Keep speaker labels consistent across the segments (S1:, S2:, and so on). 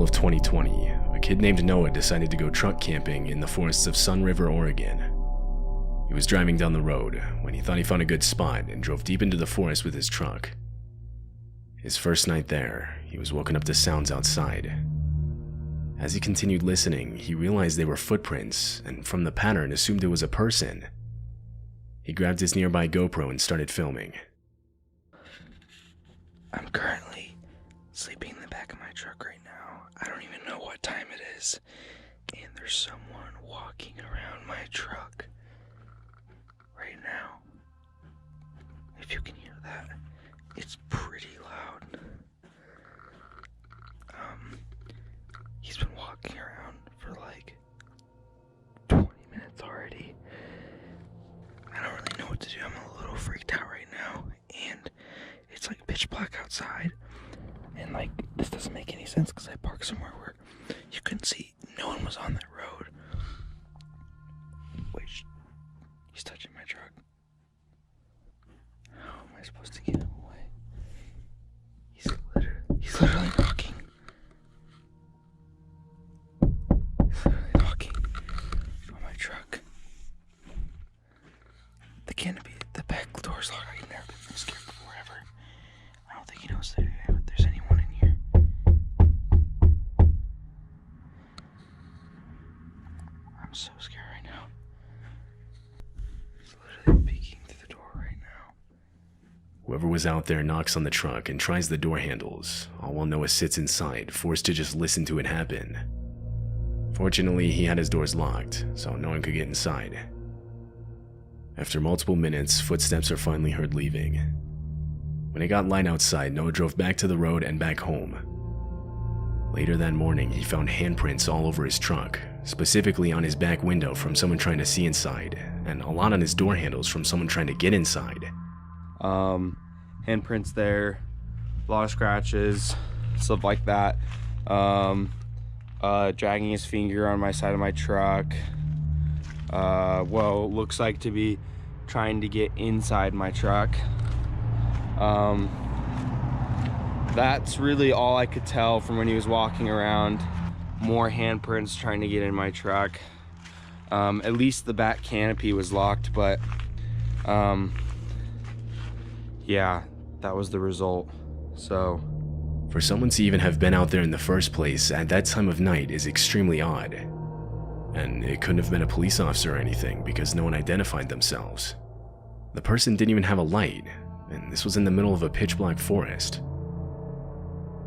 S1: of 2020, a kid named Noah decided to go truck camping in the forests of Sun River, Oregon. He was driving down the road when he thought he found a good spot and drove deep into the forest with his truck. His first night there, he was woken up to sounds outside. As he continued listening, he realized they were footprints, and from the pattern assumed it was a person. He grabbed his nearby GoPro and started filming.
S2: I'm currently sleeping in the back of my truck right now. I don't even know what time it is. And there's someone walking around my truck right now. If you can hear that, it's pretty loud. He's been walking around for like 20 minutes already. I don't really know what to do. I'm a little freaked out right now. And it's like pitch black outside. And like, this doesn't make any sense because I parked somewhere where you couldn't see. No one was on that road. Wait, he's touching my truck. How am I supposed to get him away? He's literally knocking. He's literally knocking on my truck. The canopy, the back door's locked. I've never been scared before ever. I don't think he knows that there's anyone in here. I'm so scared right now. He's literally peeking through the door right now.
S1: Whoever was out there knocks on the truck and tries the door handles, all while Noah sits inside, forced to just listen to it happen. Fortunately, he had his doors locked, so no one could get inside. After multiple minutes, footsteps are finally heard leaving. When it got light outside, Noah drove back to the road and back home. Later that morning, he found handprints all over his truck, specifically on his back window from someone trying to see inside, and a lot on his door handles from someone trying to get inside.
S3: Handprints there, a lot of scratches, stuff like that. Dragging his finger on my side of my truck. Well, looks like to be trying to get inside my truck. That's really all I could tell from when he was walking around. More handprints trying to get in my truck. At least the back canopy was locked, but yeah, that was the result. So
S1: for someone to even have been out there in the first place at that time of night is extremely odd. And it couldn't have been a police officer or anything because no one identified themselves. The person didn't even have a light, and this was in the middle of a pitch-black forest.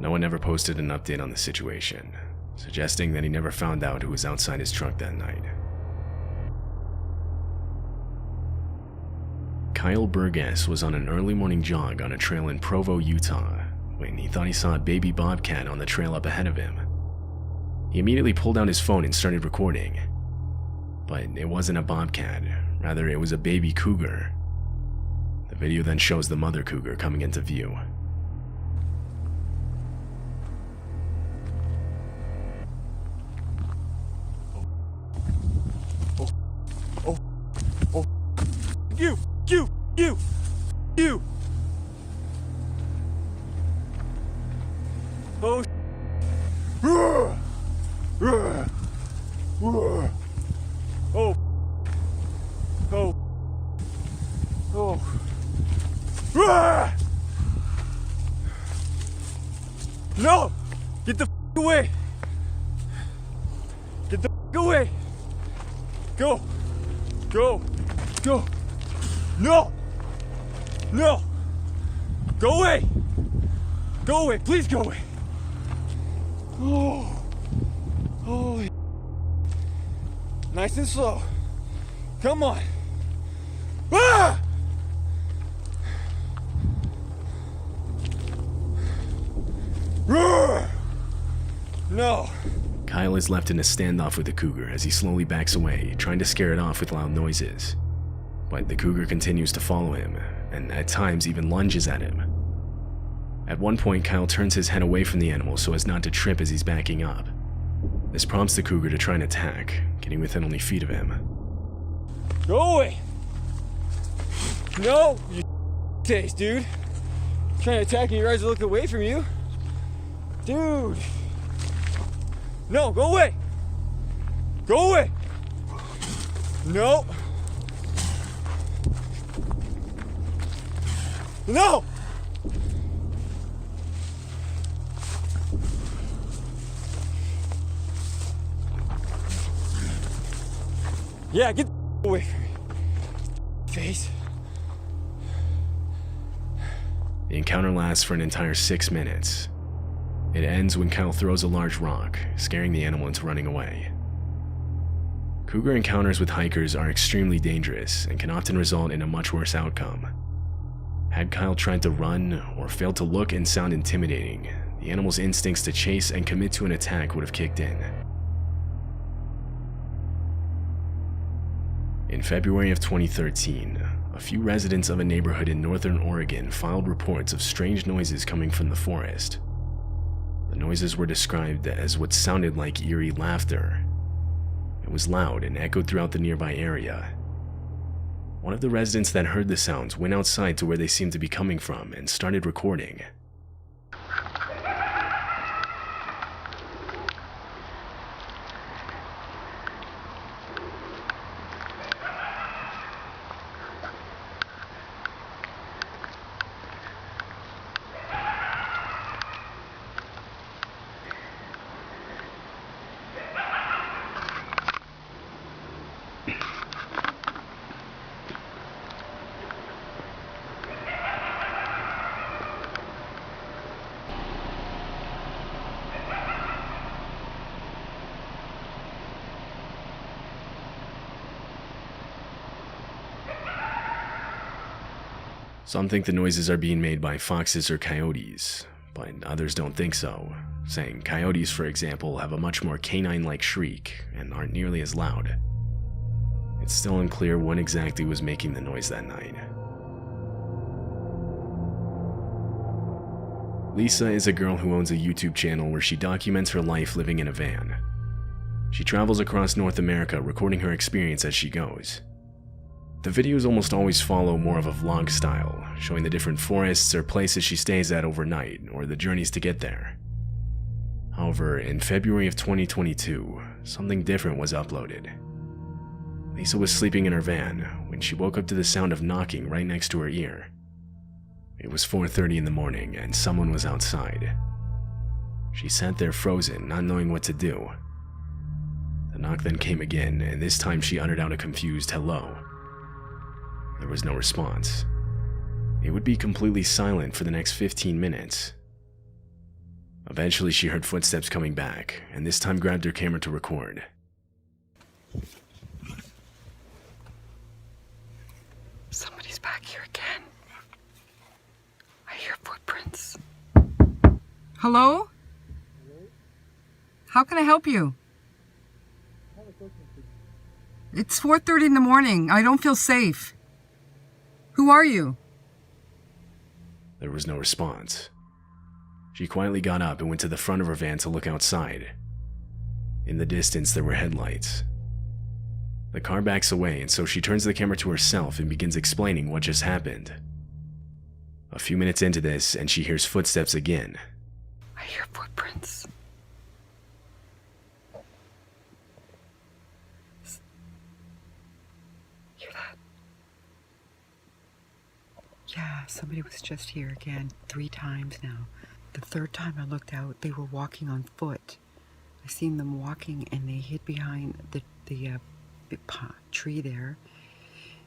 S1: No one ever posted an update on the situation, suggesting that he never found out who was outside his truck that night. Kyle Burgess was on an early morning jog on a trail in Provo, Utah, when he thought he saw a baby bobcat on the trail up ahead of him. He immediately pulled out his phone and started recording. But it wasn't a bobcat, rather it was a baby cougar. The video then shows the mother cougar coming into view.
S4: You! Oh, oh, oh, oh. No! Get the away! Get the away! Go! Go! Go! No! No! Go away! Go away! Please go away! Oh! Holy! Nice and slow. Come on! Ah! No!
S1: Kyle is left in a standoff with the cougar as he slowly backs away, trying to scare it off with loud noises. But the cougar continues to follow him, and at times even lunges at him. At one point, Kyle turns his head away from the animal so as not to trip as he's backing up. This prompts the cougar to try and attack, getting within only feet of him.
S4: Go away! No! You taste, dude! Trying to attack me, you guys are looking away from you. Dude! No, go away! Go away! No! No! Yeah, get the away from me. Face.
S1: The encounter lasts for an entire 6 minutes. It ends when Kyle throws a large rock, scaring the animal into running away. Cougar encounters with hikers are extremely dangerous and can often result in a much worse outcome. Had Kyle tried to run or failed to look and sound intimidating, the animal's instincts to chase and commit to an attack would have kicked in. In February of 2013, a few residents of a neighborhood in northern Oregon filed reports of strange noises coming from the forest. The noises were described as what sounded like eerie laughter. It was loud and echoed throughout the nearby area. One of the residents that heard the sounds went outside to where they seemed to be coming from and started recording. Some think the noises are being made by foxes or coyotes, but others don't think so, saying coyotes, for example, have a much more canine-like shriek and aren't nearly as loud. It's still unclear what exactly was making the noise that night. Lisa is a girl who owns a YouTube channel where she documents her life living in a van. She travels across North America recording her experience as she goes. The videos almost always follow more of a vlog style, showing the different forests or places she stays at overnight or the journeys to get there. However, in February of 2022, something different was uploaded. Lisa was sleeping in her van when she woke up to the sound of knocking right next to her ear. It was 4:30 in the morning and someone was outside. She sat there frozen, not knowing what to do. The knock then came again, and this time she uttered out a confused hello. There was no response. It would be completely silent for the next 15 minutes. Eventually, she heard footsteps coming back, and this time grabbed her camera to record.
S5: Somebody's back here again. I hear footprints. Hello? How can I help you? It's 4:30 in the morning. I don't feel safe. Who are you?
S1: There was no response. She quietly got up and went to the front of her van to look outside. In the distance, there were headlights. The car backs away, and so she turns the camera to herself and begins explaining what just happened. A few minutes into this, and she hears footsteps again.
S5: I hear footprints. Hear that? Yeah, somebody was just here again 3 times now. The 3rd time I looked out, they were walking on foot. I seen them walking and they hid behind the big tree there.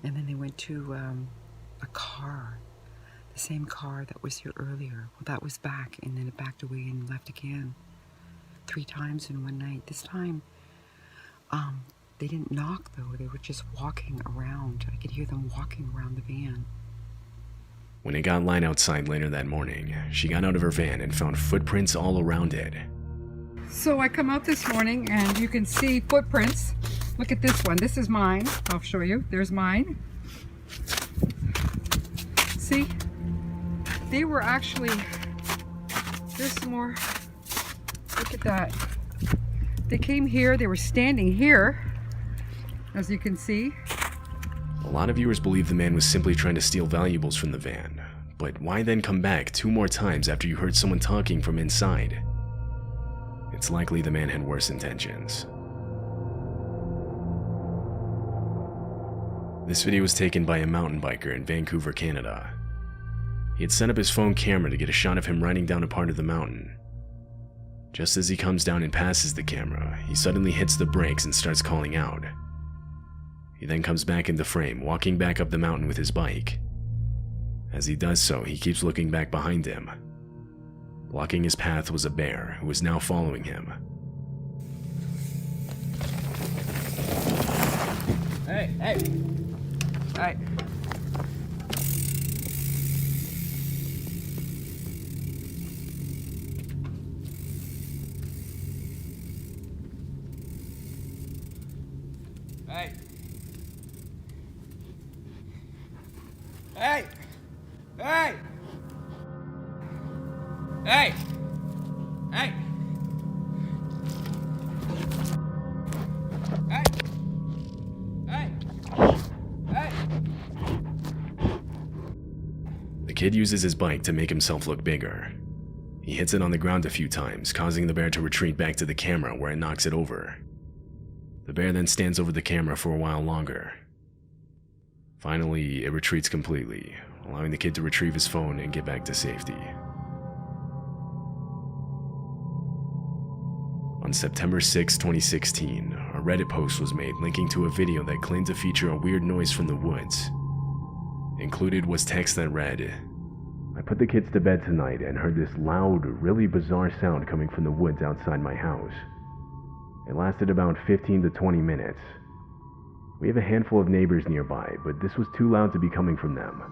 S5: And then they went to a car, the same car that was here earlier. Well, that was back, and then it backed away and left again. 3 times in one night. This time, they didn't knock though. They were just walking around. I could hear them walking around the van.
S1: When it got light outside later that morning, she got out of her van and found footprints all around it.
S5: So I come out this morning and you can see footprints. Look at this one. This is mine. I'll show you. There's mine. See? They were actually... There's some more. Look at that. They came here. They were standing here, as you can see.
S1: A lot of viewers believe the man was simply trying to steal valuables from the van, but why then come back 2 more times after you heard someone talking from inside? it's likely the man had worse intentions. This video was taken by a mountain biker in Vancouver, Canada. He had set up his phone camera to get a shot of him riding down a part of the mountain. Just as he comes down and passes the camera, he suddenly hits the brakes and starts calling out. He then comes back into frame, walking back up the mountain with his bike. As he does so, he keeps looking back behind him. Blocking his path was a bear, who was now following him.
S3: Hey, hey, hey. Hey. Hey. Hey. Hey. Hey. Hey. Hey. Hey.
S1: The kid uses his bike to make himself look bigger. He hits it on the ground a few times, causing the bear to retreat back to the camera where it knocks it over. The bear then stands over the camera for a while longer. Finally, it retreats completely, allowing the kid to retrieve his phone and get back to safety. On September 6, 2016, a Reddit post was made linking to a video that claimed to feature a weird noise from the woods. Included was text that read, "I put the kids to bed tonight and heard this loud, really bizarre sound coming from the woods outside my house. It lasted about 15 to 20 minutes. We have a handful of neighbors nearby, but this was too loud to be coming from them.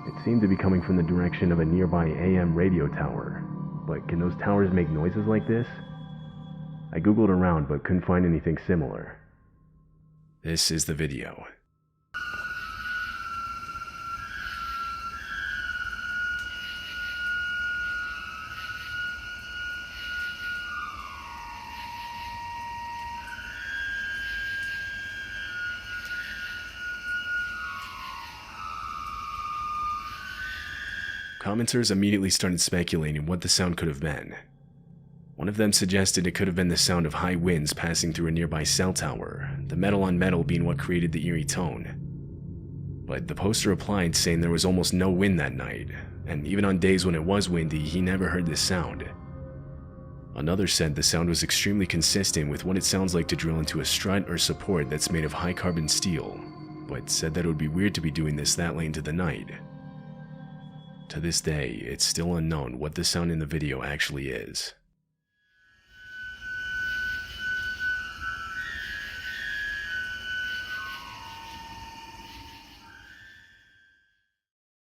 S1: It seemed to be coming from the direction of a nearby AM radio tower, but can those towers make noises like this? I googled around but couldn't find anything similar." This is the video. Commenters immediately started speculating what the sound could have been. One of them suggested it could have been the sound of high winds passing through a nearby cell tower, the metal on metal being what created the eerie tone. But the poster replied saying there was almost no wind that night, and even on days when it was windy, he never heard this sound. Another said the sound was extremely consistent with what it sounds like to drill into a strut or support that's made of high carbon steel, but said that it would be weird to be doing this that late into the night. To this day, it's still unknown what the sound in the video actually is.